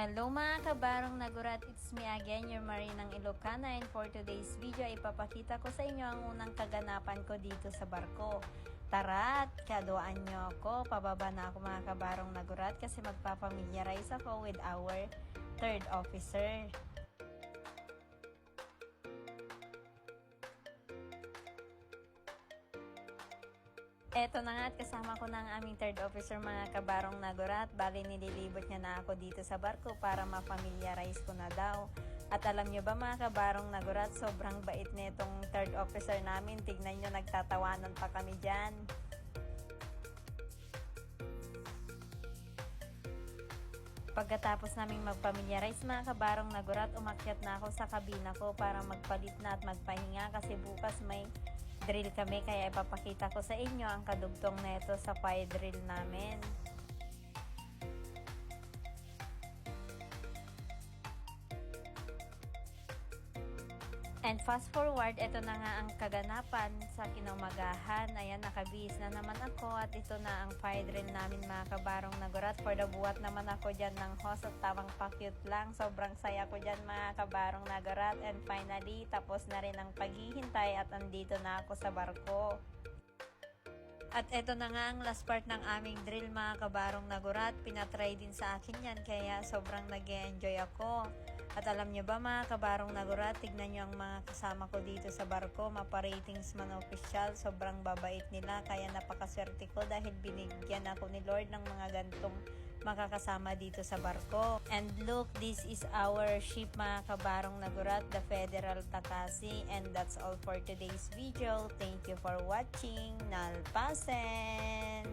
Hello mga kabarong nagurat, it's me again, your Marinang Ilocana, and for today's video ay ipapakita ko sa inyo ang unang kaganapan ko dito sa barko. Tara at kaduaan nyo ako, pababa na ako mga kabarong nagurat kasi magpapamilyarize ako with our third officer. Eto na nga at kasama ko na ang aming third officer mga kabarong nagurat. Bali nililibot niya na ako dito sa barko para ma-familiarize ko na daw. At alam nyo ba mga kabarong nagurat, sobrang bait na itong third officer namin. Tignan nyo, nagtatawanan pa kami dyan. Pagkatapos naming magpamilyarize mga kabarong nagurat, umakyat na ako sa kabina ko para magpalit na at magpahinga kasi bukas may drill kami, kaya ipapakita ko sa inyo ang kadugtong neto sa fire drill namin. And fast forward, ito na nga ang kaganapan sa kinaumagahan. Ayan, nakabihis na naman ako at ito na ang fire drill namin mga kabarong nagurat. For the buwat naman ako dyan ng host at tawang pa-cute lang. Sobrang saya ko dyan mga kabarong nagurat. And finally, tapos na rin ang paghihintay at andito na ako sa barko. At eto na nga ang last part ng aming drill mga kabarong nagurat. Pinatry din sa akin yan kaya sobrang nag-enjoy ako. At alam nyo ba mga kabarong nagurat, tignan nyo ang mga kasama ko dito sa barko. Mapa-ratings man official, sobrang babait nila. Kaya napakaswerte ko dahil binigyan ako ni Lord ng mga gantong makakasama dito sa barko. And look, this is our ship mga kabarong nagurat, the Federal Takasi. And that's all for today's video. Thank you for watching. Nalpasen!